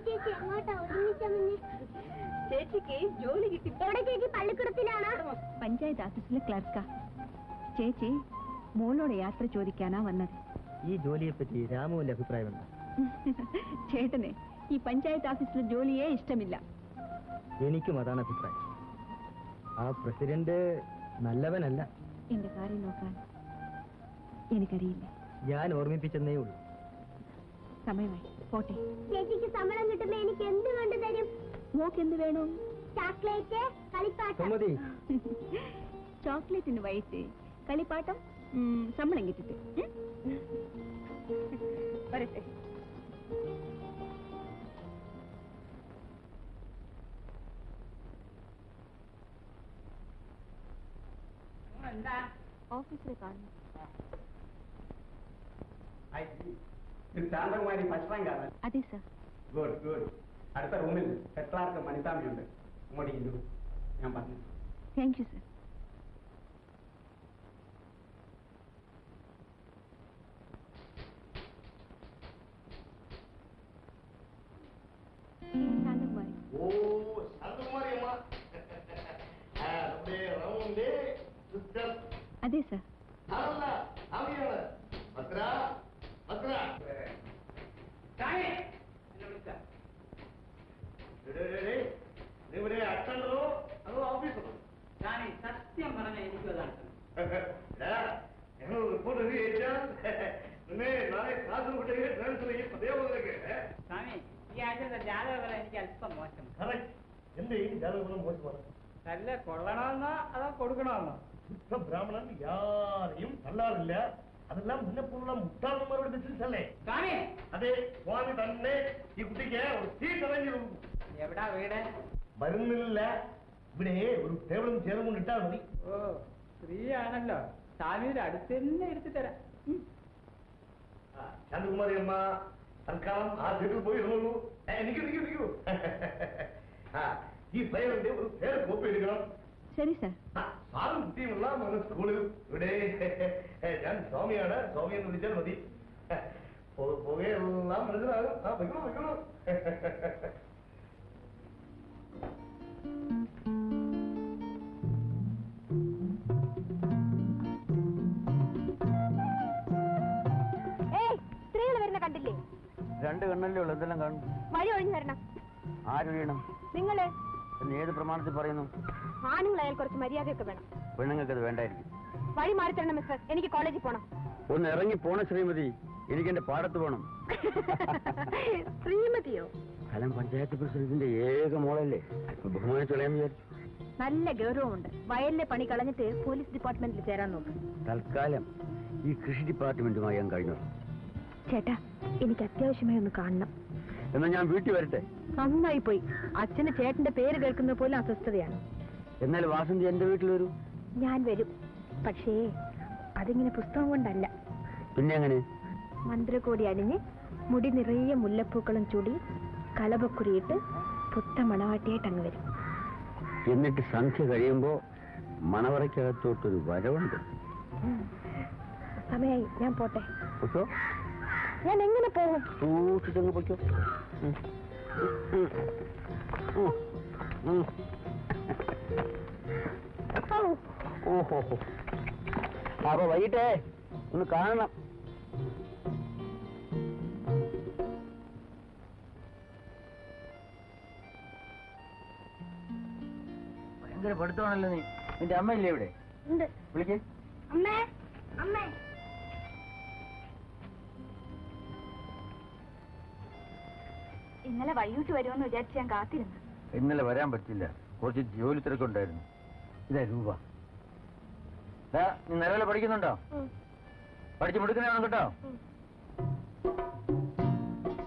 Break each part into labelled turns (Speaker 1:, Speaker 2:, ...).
Speaker 1: ചേച്ചി എങ്ങോട്ടാ ഒരുമിച്ചമ്മ? ചേച്ചിക്ക് ജോലി കിട്ടി. എവിടെ ചേച്ചി? പള്ളിക്കൂടത്തിലാണ്.
Speaker 2: പഞ്ചായത്ത് ഓഫീസിലെ ക്ലർക്കാ. ചേച്ചി മോളോട് യാത്ര ചോദിക്കാനാ വന്നത്.
Speaker 3: ഈ ജോലിയെ പറ്റി രാമുവിന്റെ അഭിപ്രായമുണ്ട്.
Speaker 2: ചേട്ടനെ ഈ പഞ്ചായത്ത് ഓഫീസിലെ ജോലിയെ ഇഷ്ടമില്ല.
Speaker 3: എനിക്കും അതാണ് അഭിപ്രായം. ആ പ്രസിഡന്റ് നല്ലവനല്ല.
Speaker 2: എന്റെ കാര്യം നോക്കാൻ എനിക്കറിയില്ല.
Speaker 3: ഞാൻ ഓർമ്മിപ്പിച്ചെന്നേ ഉള്ളൂ.
Speaker 2: സമയമായി, പോട്ടെ.
Speaker 1: ചേച്ചിക്ക് ശമ്പളം കിട്ടുമ്പോ എനിക്ക് എന്ത് കൊണ്ട് തരും?
Speaker 2: മോക്ക് എന്ത് വേണോ?
Speaker 1: ചോക്ലേറ്റ്, കളിപ്പാട്ടം.
Speaker 2: ചോക്ലേറ്റിന് വയസ്സ്, കളിപ്പാട്ടം, ശമ്പളം കിട്ടിട്ട് വരട്ടെ. ഓഫീസിൽ കാണുന്നു.
Speaker 4: ശാന്തകുമാരി ഭക്ഷണം.
Speaker 2: അതെ സർ.
Speaker 4: Good good. അടുത്ത റൂമിൽ ഹെഡ് ക്ലാർക്ക് മണിത്താമിയുണ്ട്. അങ്ങോട്ട് ഇല്ലു, ഞാൻ പറഞ്ഞു.
Speaker 2: Thank you sir. ശാന്തകുമാരി.
Speaker 5: ഓ ശാന്തകുമാരി അമ്മ.
Speaker 2: അതെ സർ.
Speaker 5: അച്ഛനോ അതോ ഓഫീസറോ?
Speaker 6: സത്യം പറഞ്ഞ എനിക്കും അതാണ്.
Speaker 5: ഞങ്ങൾ റിപ്പോർട്ട് എഴുതിയാൽ നാളെ ക്ലാസ് ട്രാൻസ്ഫർ ചെയ്യും. അതേപോലെ
Speaker 6: സ്വാമി, ഈ ആഴ്ചത്തെ ജാതകഫലം എനിക്ക് അല്പം മോശം.
Speaker 5: എന്റെ ഈ ജാതകഫലം മോശമാണ്.
Speaker 6: നല്ല കൊള്ളണമെന്നോ അതോ കൊടുക്കണമെന്നോ?
Speaker 5: ബ്രാഹ്മണൻ യാരെയും തള്ളാറില്ല. അതെല്ലാം മുന്നെപ്പോലുള്ള മുട്ടാളന്മാരുടെ ബിസിനസ് അല്ലേ
Speaker 6: സ്വാമി?
Speaker 5: അതെ സ്വാമി തന്നെ. ഈ കുട്ടിക്ക് ഒരു സീറ്റ് അറേഞ്ച് ചെയ്തു.
Speaker 6: എവിടാ വീട്?
Speaker 5: വരുന്നില്ല. ഇവിടെ ഒരു ടേബിളും ചേർന്ന് കൊണ്ട് ഇട്ടാൽ മതി.
Speaker 6: ഓ, സ്ത്രീയാണല്ലോ. സ്വാമിയുടെ അടുത്ത് തന്നെ ഇരുത്തി തരാം.
Speaker 5: ശാന്തകുമാരി അമ്മ തൽക്കാലം ആ സീറ്റിൽ പോയി ഇരുന്നുള്ളൂ. എനിക്ക് ഈ ഫയലിന്റെ ഒരു പേര് കോപ്പി എടുക്കണം.
Speaker 2: ശരി സർ.
Speaker 5: സാറും കുട്ടിയുമുള്ള നമ്മുടെ സ്കൂളിൽ ഇവിടെ ഞാൻ സ്വാമിയാണ്. സ്വാമി എന്ന് വിളിച്ചാൽ മതി. പുകയെല്ലാം മനസ്സിലാകും. വെക്കണോ വെക്കണോ.
Speaker 1: സ്ത്രീകൾ വരുന്ന കണ്ടില്ലേ?
Speaker 3: രണ്ട് കണ്ണല്ലേ ഉള്ളു, എന്തെല്ലാം കാണും.
Speaker 1: വഴി ഒഴിഞ്ഞു തരണം.
Speaker 3: ആരൊഴിയണം?
Speaker 1: നിങ്ങള്.
Speaker 3: ഏത് പ്രമാണത്തിൽ പറയുന്നു?
Speaker 1: ആണുങ്ങളായാൽ കുറച്ച് മര്യാദയൊക്കെ വേണം.
Speaker 3: പെണ്ണുങ്ങൾക്ക് അത് വേണ്ടായിരിക്കും.
Speaker 1: വഴി മാറി തരണം മിസ്റ്റർ. എനിക്ക് കോളേജിൽ പോണം.
Speaker 3: ഒന്ന് ഇറങ്ങി പോണ ശ്രീമതി. എനിക്ക് എന്റെ പാടത്ത് പോണം.
Speaker 1: ശ്രീമതിയോ?
Speaker 3: ഫലം പഞ്ചായത്ത് പ്രസിഡന്റിന്റെ ഏക മോളല്ലേ, ബഹുമാനിച്ചോളയാന്ന് വിചാരിച്ചു.
Speaker 2: നല്ല ഗൗരവമുണ്ട്. വയലിലെ പണി കളഞ്ഞിട്ട് പോലീസ് ഡിപ്പാർട്ട്മെന്റിൽ ചേരാൻ നോക്കും.
Speaker 3: തൽക്കാലം ഈ കൃഷി ഡിപ്പാർട്ട്മെന്റുമായി ഞാൻ കഴിഞ്ഞു.
Speaker 2: ചേട്ടാ, എനിക്ക് അത്യാവശ്യമായി ഒന്ന് കാണണം.
Speaker 3: എന്നാ ഞാൻ വീട്ടിൽ വരട്ടെ?
Speaker 2: നന്നായി പോയി. അച്ഛന് ചേട്ടന്റെ പേര് കേൾക്കുന്ന പോലും അസ്വസ്ഥതയാണ്.
Speaker 3: എന്നാൽ വാസന്തി എന്റെ വീട്ടിൽ വരൂ.
Speaker 2: ഞാൻ വരും. പക്ഷേ അതിങ്ങനെ പുസ്തകം കൊണ്ടല്ല.
Speaker 3: പിന്നെ എങ്ങനെ?
Speaker 2: മന്ത്രകോടി അണിഞ്ഞ് മുടി നിറയെ മുല്ലപ്പൂക്കളും ചൂടി കളപക്കുറിയിട്ട് പുത്ത മണവാട്ടിയായിട്ട് അങ്ങ് വരും.
Speaker 3: എന്നിട്ട് സന്ധ്യ കഴിയുമ്പോ മണവറയ്ക്കകത്തോട്ടൊരു വരവുണ്ട്.
Speaker 2: സമയായി, ഞാൻ പോട്ടെ.
Speaker 3: പൊക്കോ.
Speaker 2: ഞാൻ എങ്ങനെ പോകും?
Speaker 3: സൂക്ഷിച്ചങ്ങ് പൊയ്ക്കോ. ഓഹോ, അപ്പൊ വൈകിട്ടേ ഒന്ന് കാണണം. ഭയങ്കര പഠിത്തമാണല്ലോ നീ. നിന്റെ അമ്മയില്ലേ ഇവിടെ? വിളിക്കേ.
Speaker 1: അമ്മേ, അമ്മേ.
Speaker 2: ഇന്നലെ വൈകിട്ട് വരുമെന്ന് വിചാരിച്ച് ഞാൻ കാത്തിരുന്നു.
Speaker 3: ഇന്നലെ വരാൻ പറ്റില്ല, കുറച്ച് ജോലി തിരക്കുണ്ടായിരുന്നു. ഇതാ രൂപ. നീ നിലവിലെ പഠിക്കുന്നുണ്ടോ? പഠിച്ച് മുടുക്കുന്നതാണ് കേട്ടോ.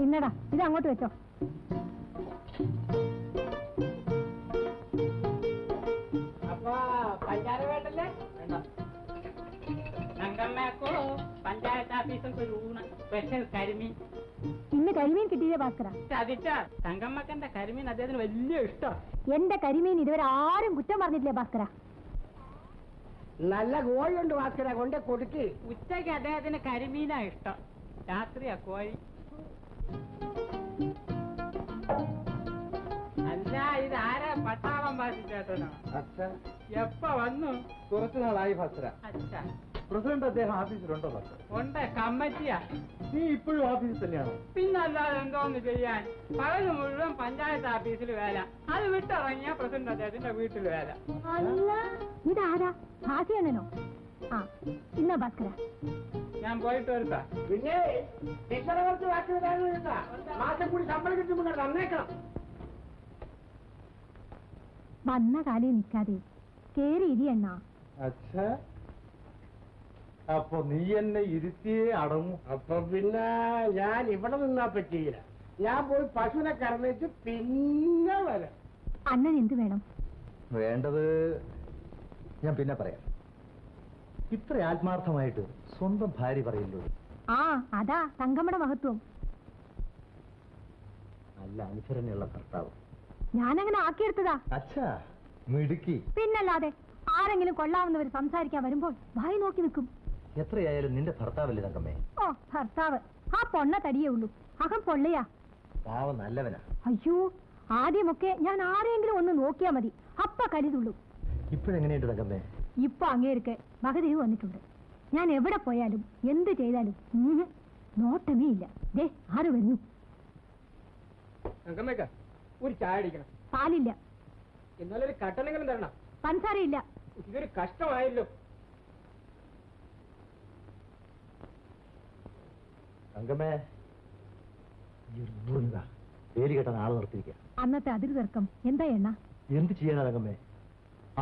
Speaker 2: ഇന്നടാ, ഇത് അങ്ങോട്ട് വെച്ചോ.
Speaker 6: അപ്പൊ പഞ്ചാര വേണ്ടല്ലേ? തങ്കമ്മക്കോ പഞ്ചായത്ത് ഓഫീസിൽ ഒരു ഊണ്, സ്പെഷ്യൽ കരിമീൻ.
Speaker 2: ഇന്ന് കരിമീൻ കിട്ടിയേ ഭാസ്കര.
Speaker 6: ചതിച്ചാ തങ്കമ്മക്കന്റെ കരിമീൻ അദ്ദേഹത്തിന് വലിയ ഇഷ്ടം.
Speaker 2: എന്റെ കരിമീൻ ഇതുവരെ ആരും കുറ്റം പറഞ്ഞിട്ടില്ലേ ഭാസ്കര?
Speaker 6: നല്ല കോഴിയുണ്ട് ഭാസ്കര, കൊണ്ട് കൊടുക്ക്. ഉച്ചയ്ക്ക് അദ്ദേഹത്തിന് കരിമീനാ ഇഷ്ടം, രാത്രിയാ കോഴി. പട്ടാളം ബാധിച്ചേട്ടനാണ്.
Speaker 3: അച്ഛാ
Speaker 6: എപ്പ വന്നു?
Speaker 3: കുറച്ചു നാളായി ഭദ്ര.
Speaker 6: അച്ഛാ
Speaker 3: പ്രസിഡന്റ് അദ്ദേഹം ഓഫീസിലുണ്ടോ ഭദ്ര?
Speaker 6: ഉണ്ട്, കമ്മിറ്റിയാ.
Speaker 3: നീ ഇപ്പോഴും ഓഫീസിൽ തന്നെയാണോ?
Speaker 6: പിന്നല്ലാതെ എന്തോന്ന് ചെയ്യാൻ? പകല് മുഴുവൻ പഞ്ചായത്ത് ഓഫീസിൽ വേല, അത് വിട്ടിറങ്ങിയ പ്രസിഡന്റ് അദ്ദേഹത്തിന്റെ വീട്ടിൽ വേല.
Speaker 2: അല്ല ഇതാരാ? ഭാസിയണ്ണനോ? ആ ഇന്ന ഭാസ്കര.
Speaker 6: ഞാൻ പോയിട്ട് വരുത്താ.
Speaker 4: പിന്നെ ടീച്ചറെ കുറച്ച് വാക്ക് തരാനുണ്ടാ, മാസം കൂടി ശമ്പളം കിട്ടുമ്പോൾ തന്നേക്കണം.
Speaker 2: വന്ന കാലം നിൽക്കാതെ കേറി ഇരിയണ്ണ.
Speaker 3: അച്ഛാ അപ്പൊ നീ എന്നെ ഇരുത്തിയേ അടങ്ങും.
Speaker 4: അപ്പൊ പിന്നെ ഞാൻ ഇവിടെ നിന്നാ പറ്റിയില്ല. ഞാൻ പോയി പശുവിനെ കറന്നിട്ട് പിന്നെ വരാം.
Speaker 2: അണ്ണൻ എന്ത് വേണം?
Speaker 3: വേണ്ടത് ഞാൻ പിന്നെ പറയാം. ഇത്ര ആത്മാർത്ഥമായിട്ട് സ്വന്തം ഭാര്യ പറയല്ലോ.
Speaker 2: ആ അതാ തങ്കമ്മയുടെ മഹത്വം.
Speaker 3: നല്ല അനുസരണയുള്ള ഭർത്താവ്.
Speaker 2: ഞാനങ്ങനെ ആക്കിയെടുത്തതാ.
Speaker 3: അച്ഛാ മിടുക്കി.
Speaker 2: പിന്നല്ലാതെ ആരെങ്കിലും കൊള്ളാവുന്നവർ സംസാരിക്കാൻ വരുമ്പോൾ വായി നോക്കി നിൽക്കും.
Speaker 3: എത്രയായാലും നിന്റെ ഭർത്താവല്ലേ തങ്കമ്മേ?
Speaker 2: ഓ ഭർത്താവ് ആ പൊണ്ണ തടിയേ ഉള്ളൂ, അകം പൊള്ളയാ.
Speaker 3: പാവം നല്ലവനാ.
Speaker 2: അയ്യോ ആദ്യമൊക്കെ ഞാൻ ആരെങ്കിലും ഒന്ന് നോക്കിയാ മതി, അപ്പ കരുതുള്ളൂ.
Speaker 3: ഇപ്പോഴെങ്ങനെയുണ്ട് തങ്കമ്മേ?
Speaker 2: ഇപ്പൊ അങ്ങേർക്ക് മകദേവ് വന്നിട്ടുണ്ട്. ഞാൻ എവിടെ പോയാലും എന്ത് ചെയ്താലും നോട്ടമേ ഇല്ല. ദേ ആര് വരുന്നു?
Speaker 4: തങ്കമ്മേക്ക ഒരു ചായ അടിക്കണം.
Speaker 2: പാലില്ല.
Speaker 4: ഇന്നലെ ഒരു കട്ടനെങ്കിലും തരണം.
Speaker 2: പഞ്ചസാരയില്ല.
Speaker 4: ഇതൊരു കഷ്ടമായല്ലോ.
Speaker 3: തങ്കമ്മേ വേലി കെട്ടാൻ ആള് നിർത്തിയിരിക്കുക.
Speaker 2: അന്നത്തെ അതിര് തർക്കം എന്താ എണ്ണ?
Speaker 3: എന്ത് ചെയ്യാനാ തങ്കമ്മേ?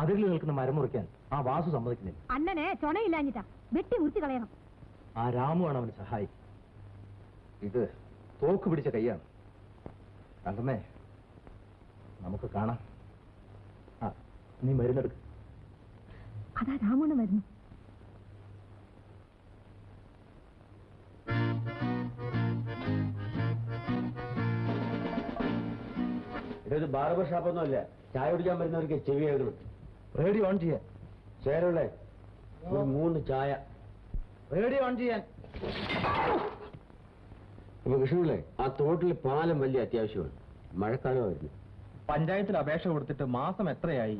Speaker 3: അതിരിൽ നിൽക്കുന്ന മരം മുറിക്കാൻ ആ വാസു സമ്മതിക്കുന്നില്ല.
Speaker 2: അണ്ണനെ ചൊണയില്ലാഞ്ഞിട്ടാ, വെട്ടി മുറിച്ച് കളയണം.
Speaker 3: ആ രാമുവാണ് അവന് സഹായി. ഇത് തോക്ക് പിടിച്ച കൈയാണ്. തങ്കമ്മേ നമുക്ക് കാണാം. ആ നീ മരുന്നെടുക്ക്.
Speaker 2: അതാ രാമണ്ണ വരുന്നു.
Speaker 5: ഇതൊരു ബാർബർ ഷാപ്പൊന്നും അല്ല. ചായ കുടിക്കാൻ വരുന്നവർക്ക് ചെവി കേൾക്കണം.
Speaker 3: റേഡിയോ ഓൺ ചെയ്യാൻ.
Speaker 5: ചേരുള്ളേ ഒരു 3 ചായ.
Speaker 3: റേഡിയോ ഓൺ ചെയ്യാൻ.
Speaker 5: അപ്പൊ കൃഷ്ണപിള്ളേ, ആ തോട്ടിൽ പാലം വലിയ അത്യാവശ്യമാണ്. മഴക്കാലമായിരുന്നു.
Speaker 3: പഞ്ചായത്തിൽ അപേക്ഷ കൊടുത്തിട്ട് മാസം എത്രയായി?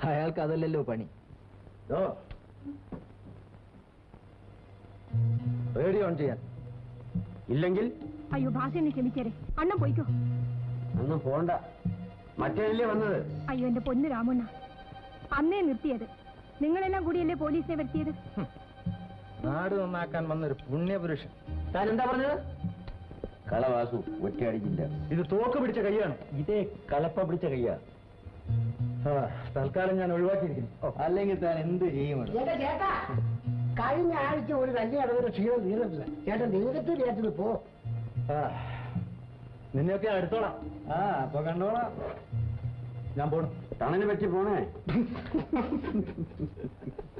Speaker 3: അയാൾക്ക് അതല്ലല്ലോ പണി. റേഡിയോ ഓൺ ചെയ്യാൻ.
Speaker 5: ഇല്ലെങ്കിൽ
Speaker 2: അയ്യോ ഭാഷയെ ക്ഷമിച്ചേരെ, അണ്ണൻ പോയിക്കോ.
Speaker 5: ഒന്നും പോണ്ട, മറ്റേതല്ലേ വന്നത്.
Speaker 2: അയ്യോ എന്റെ പൊന്നു രാമണ്ണ, അന്നേ നിർത്തിയത്. നിങ്ങളെല്ലാം കൂടിയല്ലേ പോലീസിനെ വരുത്തിയത്?
Speaker 3: നാട് നന്നാക്കാൻ വന്നൊരു പുണ്യപുരുഷൻ.
Speaker 5: താൻ എന്താ പറഞ്ഞത്? കളവാസു ഒറ്റയടിക്കില്ല.
Speaker 3: ഇത് തോക്ക് പിടിച്ച കൈയാണ്.
Speaker 5: ഇതേ കളപ്പ പിടിച്ച കയ്യാ.
Speaker 3: തൽക്കാലം ഞാൻ ഒഴിവാക്കിയിരിക്കുന്നു.
Speaker 5: അല്ലെങ്കിൽ താൻ എന്ത് ചെയ്യുമാണ്?
Speaker 4: ചേട്ടാ കഴിഞ്ഞ ആഴ്ച ഒരു വലിയ അടവൊരു ക്ഷീണം തീർന്നിട്ടില്ല. ചേട്ടൻ നിങ്ങൾക്ക് ചേട്ടന് പോ.
Speaker 3: നിന്നെയൊക്കെ അടുത്തോളാം.
Speaker 5: അപ്പൊ കണ്ടോളാം.
Speaker 3: ഞാൻ പോണു.
Speaker 5: തണലിനെ പറ്റി പോണേ.